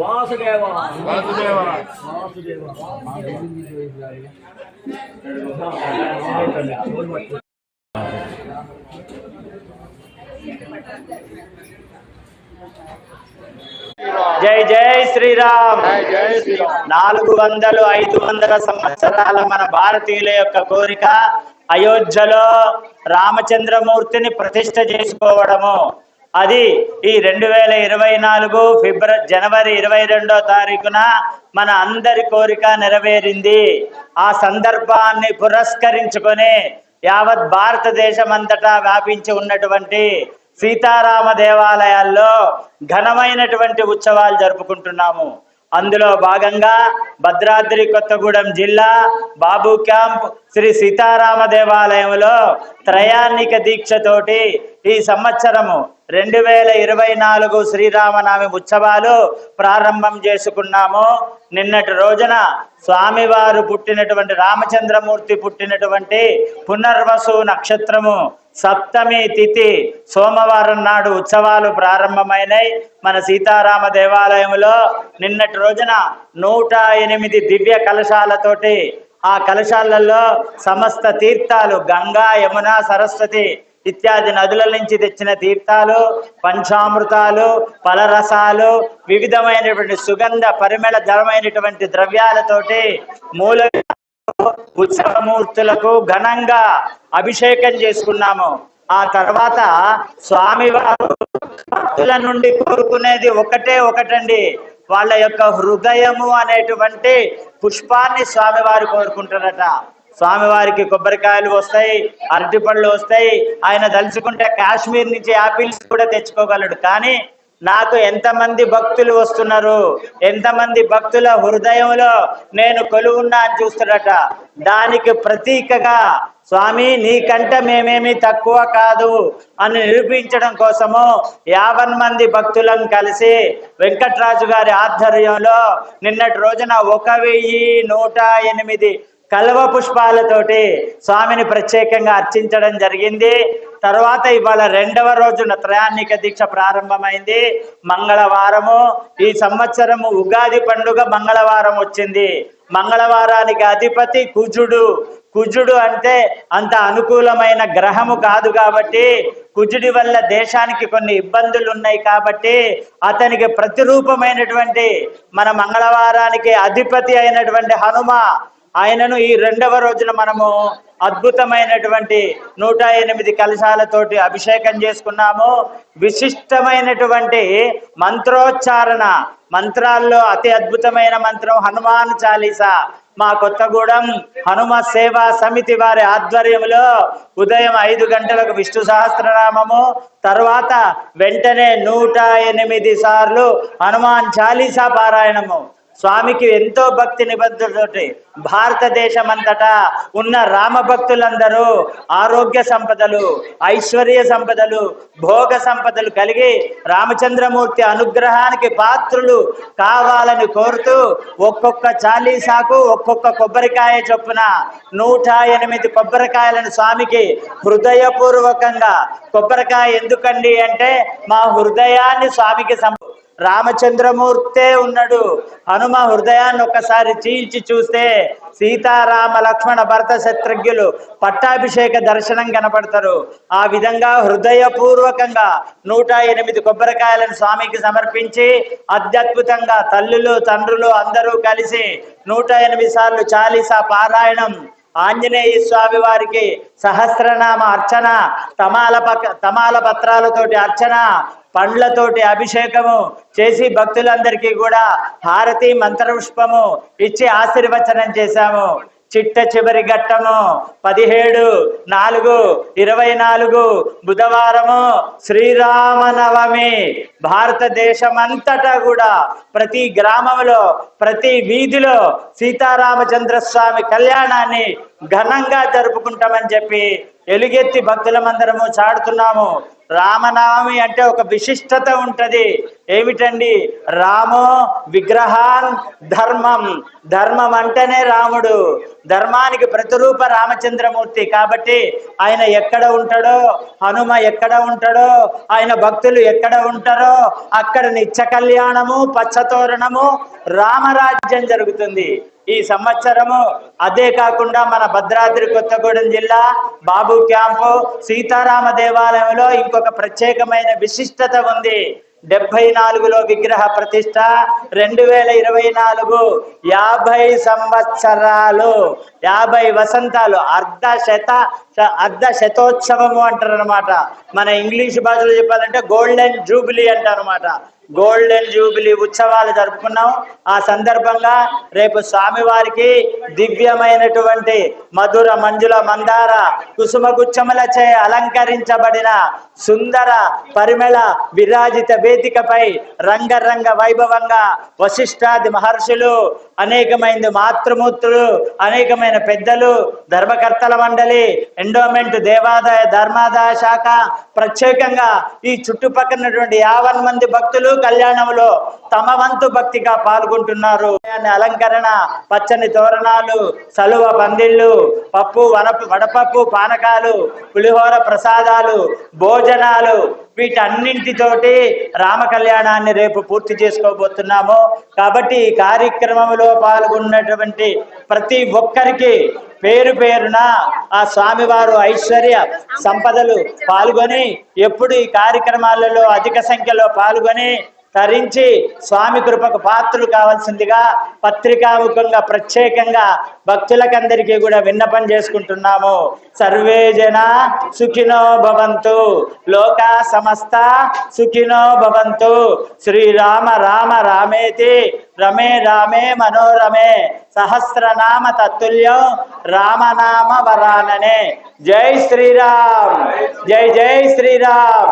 వాసుదేవ వాసుదేవ జై జై శ్రీరామ్. 400-500 సంవత్సరాల మన భారతీయుల యొక్క కోరిక అయోధ్యలో రామచంద్రమూర్తిని ప్రతిష్ఠ చేసుకోవడము. అది ఈ 2024 జనవరి 22వ తారీఖున మన అందరి కోరిక నెరవేరింది. ఆ సందర్భాన్ని పురస్కరించుకొని యావత్ భారతదేశం అంతటా వ్యాపించి ఉన్నటువంటి సీతారామ దేవాలయాల్లో ఘనమైనటువంటి ఉత్సవాలు జరుపుకుంటున్నాము. అందులో భాగంగా భద్రాద్రి కొత్తగూడెం జిల్లా బాబు క్యాంప్ శ్రీ సీతారామ దేవాలయంలో త్రయాణిక దీక్షతోటి ఈ సంవత్సరము 2024 శ్రీరామనవమి ఉత్సవాలు ప్రారంభం చేసుకున్నాము. నిన్నటి రోజున స్వామివారు పుట్టినటువంటి రామచంద్రమూర్తి పుట్టినటువంటి పునర్వసు నక్షత్రము సప్తమి తిథి సోమవారం నాడు ఉత్సవాలు ప్రారంభమైనాయి. మన సీతారామ దేవాలయంలో నిన్నటి రోజున 108 దివ్య కలశాలతోటి, ఆ కలశాలలో సమస్త తీర్థాలు గంగా, యమున, సరస్వతి ఇత్యాది నదుల నుంచి తెచ్చిన తీర్థాలు, పంచామృతాలు, ఫలరసాలు, వివిధమైనటువంటి సుగంధ పరిమళ ధరమైనటువంటి ద్రవ్యాలతోటి మూల ఉత్సవమూర్తులకు ఘనంగా అభిషేకం చేసుకున్నాము. ఆ తర్వాత స్వామివారు భక్తుల నుండి కోరుకునేది ఒకటండి, వాళ్ళ యొక్క హృదయము అనేటువంటి పుష్పాన్ని స్వామివారు కోరుకుంటారట. స్వామివారికి కొబ్బరికాయలు వస్తాయి, అరటిపళ్ళు వస్తాయి. ఆయన తలుచుకుంటే కాశ్మీర్ నుంచి యాపిల్స్ కూడా తెచ్చుకోగలడు. కానీ నాకు ఎంతమంది భక్తులు వస్తున్నారు, ఎంతమంది భక్తుల హృదయంలో నేను కొలువున్నా అని చూస్తాడట. దానికి ప్రతీకగా స్వామి నీకంటే మేమేమి తక్కువ కాదు అని నిరూపించడం కోసము 50 మంది భక్తులను కలిసి వెంకట్రాజు గారి ఆధ్వర్యంలో నిన్నటి రోజున 1108 కల్వ పుష్పాలతోటి స్వామిని ప్రత్యేకంగా అర్చించడం జరిగింది. తర్వాత ఇవాళ 2వ రోజున త్రయాణిక దీక్ష ప్రారంభమైంది. మంగళవారము, ఈ సంవత్సరము ఉగాది పండుగ మంగళవారం వచ్చింది. మంగళవారానికి అధిపతి కుజుడు. కుజుడు అంటే అంత అనుకూలమైన గ్రహము కాదు కాబట్టి, కుజుడి వల్ల దేశానికి కొన్ని ఇబ్బందులు ఉన్నాయి కాబట్టి అతనికి ప్రతిరూపమైనటువంటి మన మంగళవారానికి అధిపతి అయినటువంటి హనుమ, ఆయనను ఈ 2వ రోజున మనము అద్భుతమైనటువంటి 108 కలశాలతోటి అభిషేకం చేసుకున్నాము. విశిష్టమైనటువంటి మంత్రోచ్చారణ, మంత్రాల్లో అతి అద్భుతమైన మంత్రం హనుమాన్ చాలీసా. మా కొత్తగూడెం హనుమ సేవా సమితి వారి ఆధ్వర్యంలో ఉదయం 5 గంటలకు విష్ణు సహస్రనామము, తర్వాత వెంటనే 108 సార్లు హనుమాన్ చాలీసా పారాయణము. స్వామికి ఎంతో భక్తి నిబద్ధతోటి భారతదేశం అంతటా ఉన్న రామ భక్తులందరూ ఆరోగ్య సంపదలు, ఐశ్వర్య సంపదలు, భోగ సంపదలు కలిగి రామచంద్రమూర్తి అనుగ్రహానికి పాత్రులు కావాలని కోరుతూ ఒక్కొక్క చాలీసాకు ఒక్కొక్క కొబ్బరికాయ చొప్పున 108 కొబ్బరికాయలను స్వామికి హృదయపూర్వకంగా, కొబ్బరికాయ ఎందుకండి అంటే మా హృదయాన్ని స్వామికి రామచంద్రమూర్తే ఉన్నాడు. హనుమ హృదయాన్ని ఒక్కసారి చీల్చి చూస్తే సీతారామ లక్ష్మణ భరత శత్రుఘ్నులు పట్టాభిషేక దర్శనం కనపడతారు. ఆ విధంగా హృదయపూర్వకంగా 108 కొబ్బరికాయలను స్వామికి సమర్పించి అత్యద్భుతంగా తల్లులు తండ్రులు అందరూ కలిసి 108 సార్లు చాలీసా పారాయణం, ఆంజనేయ స్వామి వారికి సహస్రనామ అర్చన, తమాల పత్రాలతోటి అర్చన, పండ్లతోటి అభిషేకము చేసి భక్తులందరికీ కూడా హారతి మంత్రపుష్పము ఇచ్చి ఆశీర్వచనం చేశాము. చిట్ట చివరి ఘట్టము 17/4/24 బుధవారము శ్రీరామనవమి. భారతదేశమంతటా కూడా ప్రతి గ్రామంలో ప్రతి వీధిలో సీతారామచంద్ర స్వామి కళ్యాణాన్ని ఘనంగా జరుపుకుంటామని చెప్పి ఎలుగెత్తి భక్తులమందరము చాడుతున్నాము. రామనవమి అంటే ఒక విశిష్టత ఉంటది. ఏమిటండి? రామో విగ్రహాన్ ధర్మం. ధర్మం అంటేనే రాముడు, ధర్మానికి ప్రతిరూప రామచంద్రమూర్తి. కాబట్టి ఆయన ఎక్కడ ఉంటాడో, హనుమ ఎక్కడ ఉంటాడో, ఆయన భక్తులు ఎక్కడ ఉంటారో అక్కడ నిత్య కళ్యాణము, పచ్చతోరణము, రామరాజ్యం జరుగుతుంది. ఈ సంవత్సరము అదే కాకుండా మన భద్రాద్రి కొత్తగూడెం జిల్లా బాబు క్యాంపు సీతారామ దేవాలయంలో ఇంకొక ప్రత్యేకమైన విశిష్టత ఉంది. 74లో విగ్రహ ప్రతిష్ట, 2024 50 సంవత్సరాలు, 50 వసంతాలు, అర్ధ శతోత్సవము అంటారు అనమాట. మన ఇంగ్లీష్ భాషలో చెప్పాలంటే గోల్డెన్ జూబిలీ అంటారు అనమాట. గోల్డెన్ జూబిలీ ఉత్సవాలు జరుపుకున్నాం. ఆ సందర్భంగా రేపు స్వామివారికి దివ్యమైనటువంటి మధుర మంజుల మందార కుసుమగుచ్చములచే అలంకరించబడిన సుందర పరిమళ విరాజిత వేదికపై రంగరంగ వైభవంగా వశిష్ఠాది మహర్షులు, అనేకమైన మాతృమూర్తులు, అనేకమైన పెద్దలు, ధర్మకర్తల మండలి, ఎండోమెంట్, దేవాదాయ ధర్మాదాయ శాఖ, ప్రత్యేకంగా ఈ చుట్టుపక్కలటువంటి 50 మంది భక్తులు కళ్యాణంలో తమ వంతు భక్తిగా పాల్గొంటున్నారు. అలంకరణ, పచ్చని తోరణాలు, సలువ పందిళ్ళు, పప్పు వడపప్పు పానకాలు, పులిహోర ప్రసాదాలు, భోజనాలు, వీటన్నింటితోటి రామ కళ్యాణాన్ని రేపు పూర్తి చేసుకోబోతున్నాము. కాబట్టి ఈ కార్యక్రమంలో పాల్గొన్నటువంటి ప్రతి ఒక్కరికి పేరు పేరున ఆ స్వామివారు ఐశ్వర్య సంపదలు పాల్గొని ఎప్పుడు ఈ కార్యక్రమాలలో అధిక సంఖ్యలో పాల్గొని తరించి స్వామి కృపకు పాత్రలు కావాల్సిందిగా పత్రికాముఖంగా ప్రత్యేకంగా భక్తులకందరికీ కూడా విన్నపం చేసుకుంటున్నాము. సర్వే జన సుఖినో భవంతు, లోకా సమస్త సుఖినో భవంతు. శ్రీరామ రామ రామేతి రమే రామే మనోరమే సహస్రనామ తత్తుల్యం రామనామ వరాననే. జై శ్రీరామ్, జై జై శ్రీరామ్.